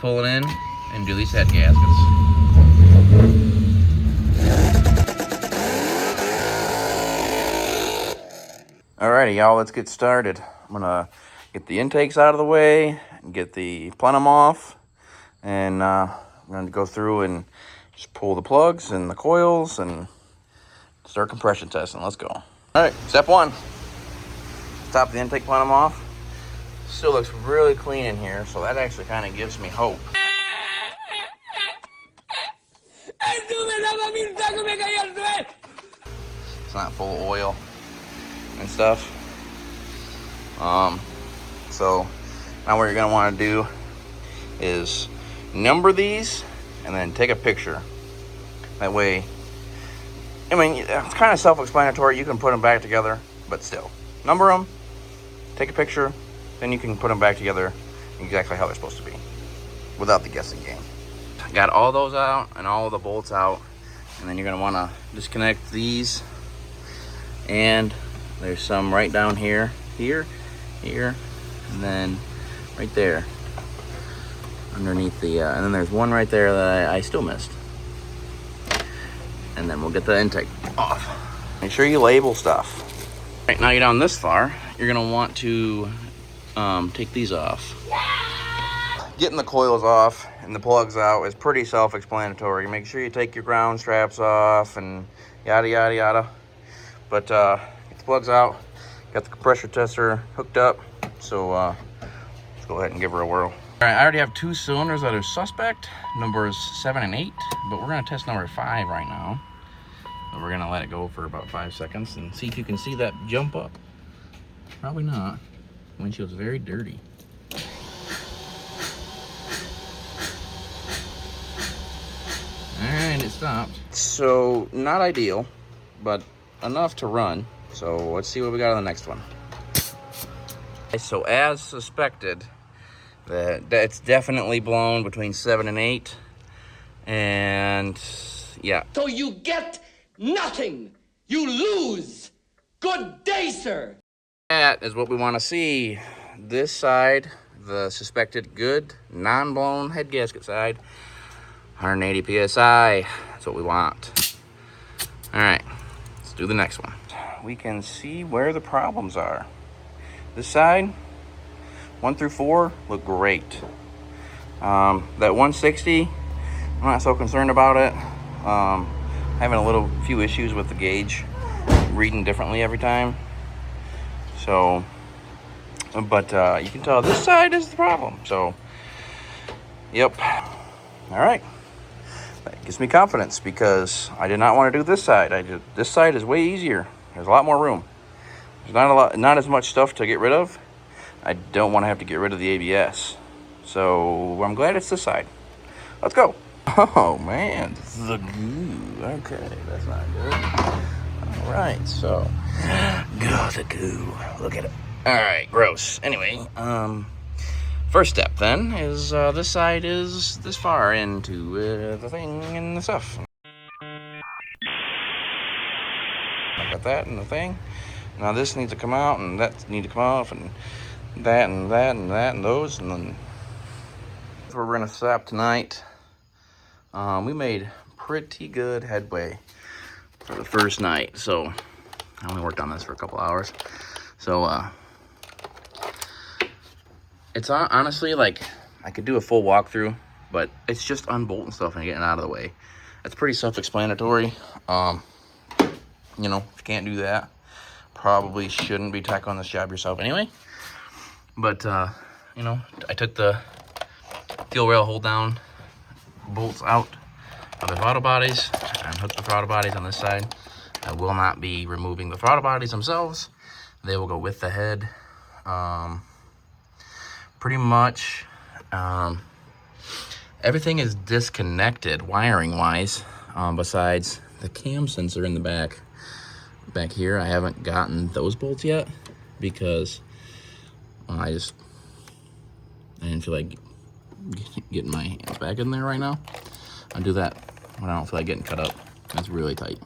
pull it in and do these head gaskets. Alrighty, y'all, let's get started. I'm gonna get the intakes out of the way and get the plenum off, and I'm gonna go through and just pull the plugs and the coils and start compression testing. Let's go. All right, step one. Top the intake plenum off. Still looks really clean in here, so that actually kind of gives me hope. It's not full of oil and stuff. So now what you're gonna want to do is number these and then take a picture. That way, I mean, it's kind of self-explanatory. You can put them back together, but still, number them, take a picture, then you can put them back together exactly how they're supposed to be, without the guessing game. Got all those out and all of the bolts out, and then you're gonna want to disconnect these. And there's some right down here, here, and then right there underneath the and then there's one right there that I still missed. And then we'll get the intake off. Make sure you label stuff. Right, now you're down this far, you're gonna want to take these off. Getting the coils off and the plugs out is pretty self-explanatory. Make sure you take your ground straps off and yada yada yada. But get the plugs out. Got the compressor tester hooked up, so let's go ahead and give her a whirl. All right, I already have 2 cylinders that are suspect, numbers 7 and 8, but we're gonna test number 5 right now. So we're gonna let it go for about 5 seconds and see if you can see that jump up. Probably not. Windshield's very dirty. All right, it stopped. So not ideal, but enough to run. So let's see what we got on the next one. So as suspected, that's definitely blown between 7 and 8, and yeah. So you get nothing. You lose. Good day, sir. That is what we want to see. This side, the suspected good, non-blown head gasket side, 180 psi. That's what we want. All right, let's do the next one. We can see where the problems are. This side, 1 through 4, look great. That 160, I'm not so concerned about it. Having a few issues with the gauge, reading differently every time. So, but you can tell this side is the problem. So, yep. All right. That gives me confidence because I did not want to do this side. This side is way easier. There's a lot more room. There's not as much stuff to get rid of. I don't want to have to get rid of the ABS. So I'm glad it's this side. Let's go. Oh man, the goo. Okay, that's not good. All right, so the goo. Look at it. All right, gross. Anyway, first step then is this side is this far into the thing and the stuff. I got that and the thing. Now this needs to come out, and that needs to come off, and that and that and that and those, and then that's where we're gonna stop tonight. We made pretty good headway for the first night, so I only worked on this for a couple hours. So it's honestly like I could do a full walkthrough, but it's just unbolting stuff and getting it out of the way. That's pretty self-explanatory. You know, if you can't do that, probably shouldn't be tackling this job yourself anyway. But you know, I took the fuel rail hold down bolts out of the throttle bodies and hooked the throttle bodies on this side. I will not be removing the throttle bodies themselves. They will go with the head. Pretty much everything is disconnected wiring wise, besides the cam sensor in the back here. I haven't gotten those bolts yet because I didn't feel like getting my hands back in there right now. I'll do that when I don't feel like getting cut up. That's really tight.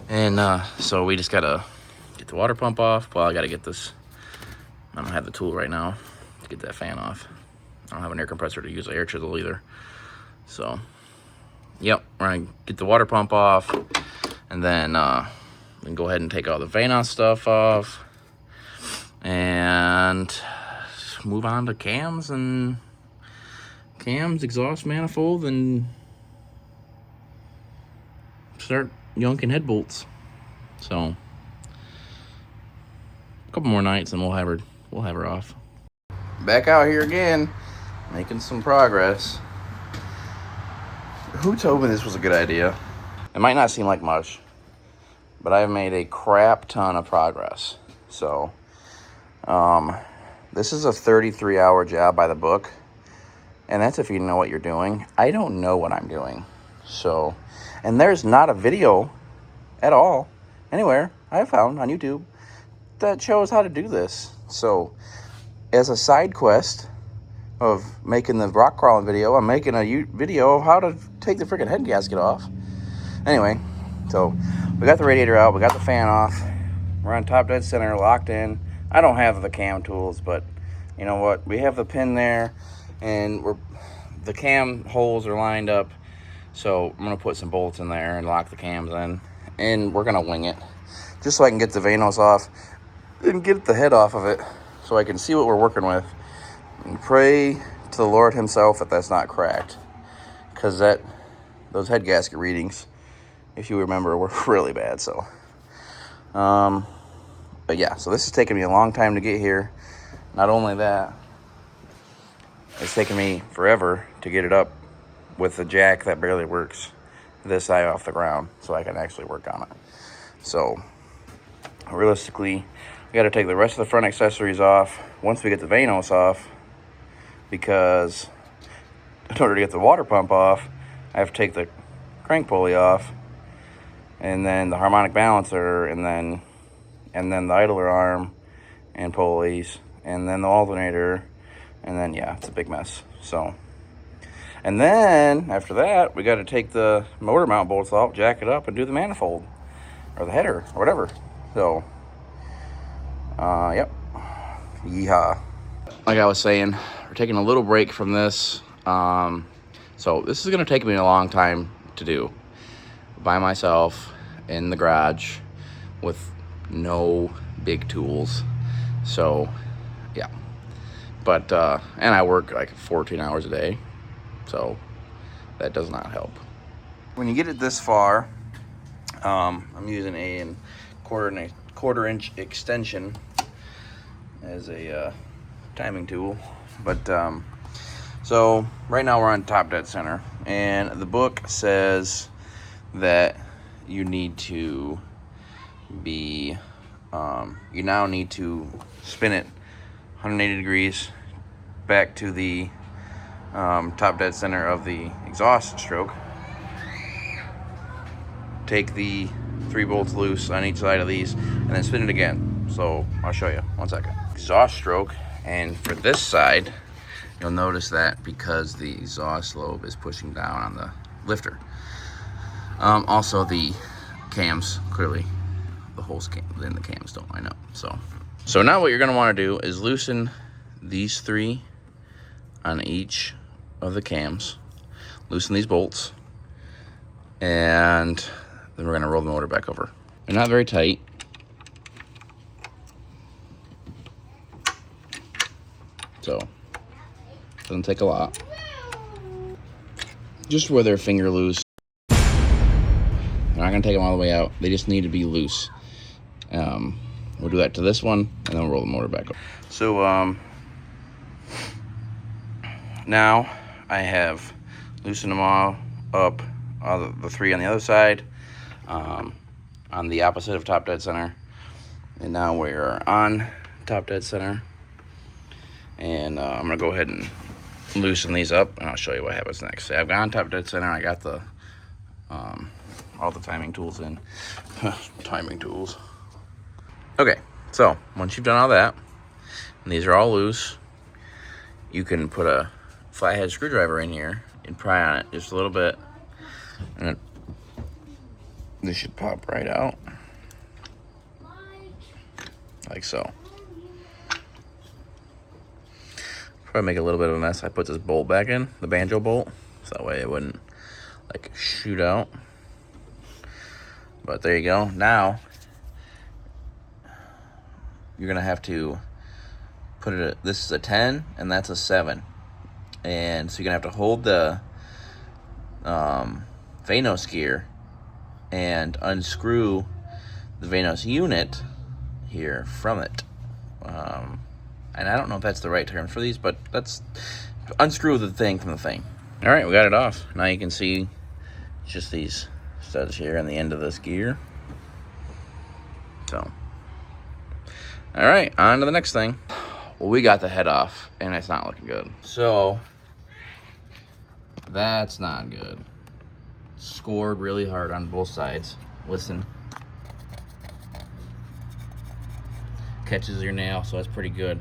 And so we just gotta get the water pump off. Well, I gotta get this. I don't have the tool right now to get that fan off. I don't have an air compressor to use an air chisel either. So, yep, we're gonna get the water pump off, and then we can go ahead and take all the Vanos stuff off, and move on to cams, exhaust manifold, and start yonking head bolts. So, a couple more nights and we'll have her off. Back out here again, making some progress. Who told me this was a good idea? It might not seem like much, but I've made a crap ton of progress. So, this is a 33-hour job by the book, and that's if you know what you're doing. I don't know what I'm doing. So, and there's not a video at all anywhere I found on YouTube that shows how to do this. So, as a side quest of making the rock crawling video, I'm making a video of how to take the freaking head gasket off. Anyway, so we got the radiator out, we got the fan off, we're on top dead center, locked in. I don't have the cam tools, but you know what? We have the pin there, and the cam holes are lined up. So I'm gonna put some bolts in there and lock the cams in, and we're gonna wing it, just so I can get the Vanos off and get the head off of it, so I can see what we're working with, and pray to the Lord himself that that's not cracked, because those head gasket readings, if you remember, were really bad. So, but yeah, so this has taken me a long time to get here. Not only that, it's taken me forever to get it up with the jack that barely works this high off the ground, so I can actually work on it. So, realistically, we got to take the rest of the front accessories off once we get the Vanos off, because in order to get the water pump off, I have to take the crank pulley off, and then the harmonic balancer, and then the idler arm and pulleys, and then the alternator, and then, yeah, it's a big mess. So, and then after that, we got to take the motor mount bolts off, jack it up, and do the manifold or the header or whatever. So, yep, yeehaw. Like I was saying, we're taking a little break from this. So this is gonna take me a long time to do by myself in the garage with no big tools. So yeah, but and I work like 14 hours a day, so that does not help. When you get it this far, I'm using a quarter inch extension as a timing tool. But so right now we're on top dead center, and the book says that you need to be you now need to spin it 180 degrees back to the top dead center of the exhaust stroke. Take the 3 bolts loose on each side of these, and then spin it again. So I'll show you, 1 second. Exhaust stroke, and for this side, you'll notice that because the exhaust lobe is pushing down on the lifter. Also the cams, clearly the holes in the cams don't line up. So now what you're gonna wanna do is loosen these 3 on each of the cams, loosen these bolts, and then we're gonna roll the motor back over. They're not very tight. So, doesn't take a lot. Just where they're finger loose. They're not gonna take them all the way out. They just need to be loose. We'll do that to this one, and then we'll roll the motor back over. So, now I have loosened them all up, all the 3 on the other side, on the opposite of top dead center. And now we're on top dead center. And I'm gonna go ahead and loosen these up, and I'll show you what happens next. So I've got on top dead center. I got the all the timing tools in. Timing tools. Okay, so once you've done all that, and these are all loose, you can put a flathead screwdriver in here and pry on it just a little bit, and this should pop right out, like so. Probably make a little bit of a mess. I put this bolt back in, the banjo bolt, so that way it wouldn't like shoot out. But there you go. Now you're gonna have to put it at, this is a 10 and that's a 7, and so you're gonna have to hold the Vanos gear and unscrew the Vanos unit here from it. And I don't know if that's the right term for these, but that's unscrew the thing from the thing. All right, we got it off. Now you can see just these studs here on the end of this gear. So, all right, on to the next thing. Well, we got the head off, and it's not looking good. So, that's not good. Scored really hard on both sides. Listen. Catches your nail, so that's pretty good.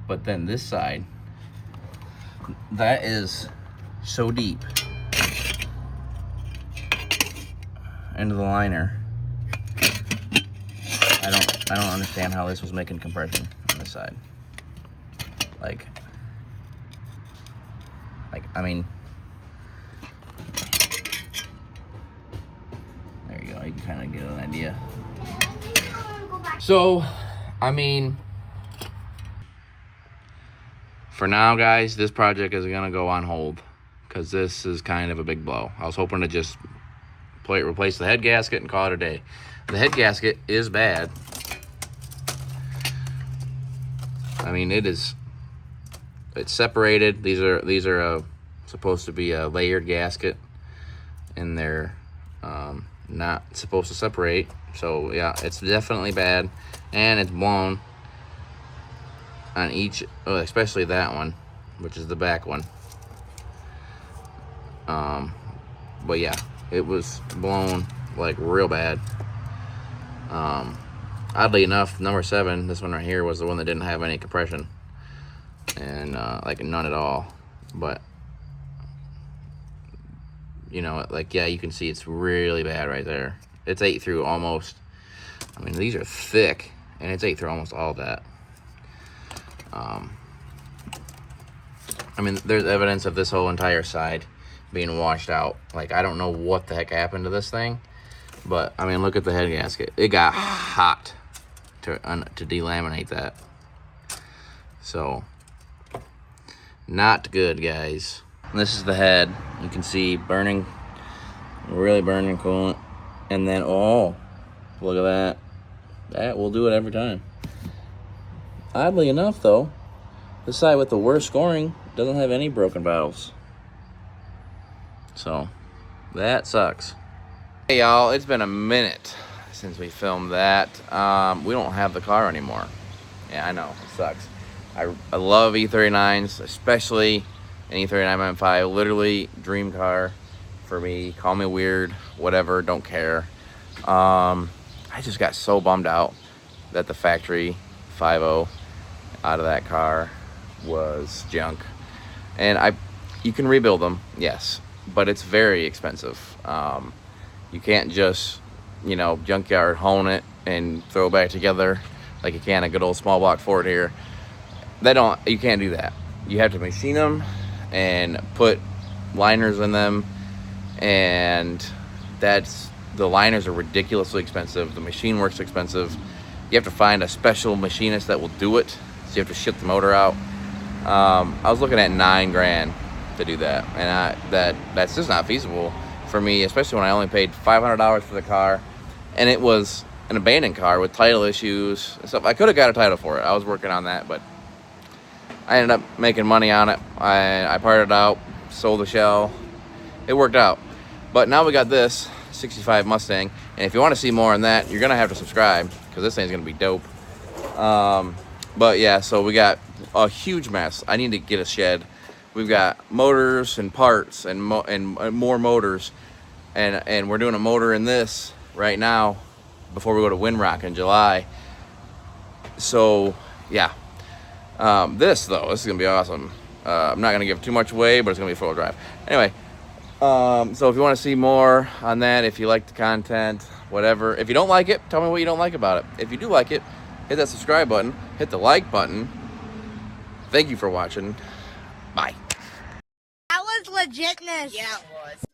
But then this side, that is so deep into the liner. I don't understand how this was making compression on this side. Like I mean, there you go. You can kind of get an idea. So, I mean, for now, guys, this project is gonna go on hold because this is kind of a big blow. I was hoping to just replace the head gasket and call it a day. The head gasket is bad. I mean, it's separated. These are supposed to be a layered gasket, and they're not supposed to separate. So yeah, it's definitely bad, and it's blown on each, especially that one, which is the back one. But yeah, it was blown like real bad. Oddly enough, number 7, this one right here, was the one that didn't have any compression, and like none at all. But you know, like, yeah, you can see it's really bad right there. It's ate through almost, I mean, these are thick, and it's ate through almost all of that. I mean, there's evidence of this whole entire side being washed out. Like, I don't know what the heck happened to this thing, but I mean, look at the head gasket. It got hot to delaminate that. So, not good, guys. And this is the head. You can see burning, really burning coolant. And then, oh, look at that. That will do it every time. Oddly enough, though, the side with the worst scoring doesn't have any broken valves. So, that sucks. Hey, y'all, it's been a minute since we filmed that. We don't have the car anymore. Yeah, I know, it sucks. I love E39s, especially an E39 M5. Literally, dream car for me. Call me weird, whatever, don't care. I just got so bummed out that the factory 5.0 out of that car was junk. And you can rebuild them, yes, but it's very expensive. You can't just, you know, junkyard hone it and throw it back together like you can a good old small block Ford here. You can't do that. You have to machine them and put liners in them, and the liners are ridiculously expensive. The machine work's expensive. You have to find a special machinist that will do it, so you have to ship the motor out. I was looking at $9,000 to do that, and that's just not feasible for me, especially when I only paid $500 for the car, and it was an abandoned car with title issues and stuff. I could have got a title for it. I was working on that, but I ended up making money on it. I parted out, sold the shell. It worked out. But now we got this 65 Mustang, and if you want to see more on that, you're gonna have to subscribe, because this thing's gonna be dope. But yeah, so we got a huge mess. I need to get a shed. We've got motors and parts and more motors, and we're doing a motor in this right now before we go to Windrock in July. So yeah, this is gonna be awesome. I'm not gonna give too much away, but it's gonna be full drive. Anyway, so if you want to see more on that, if you like the content, whatever. If you don't like it, tell me what you don't like about it. If you do like it, hit that subscribe button, hit the like button. Thank you for watching. Bye. That was legitness. Yeah, it was.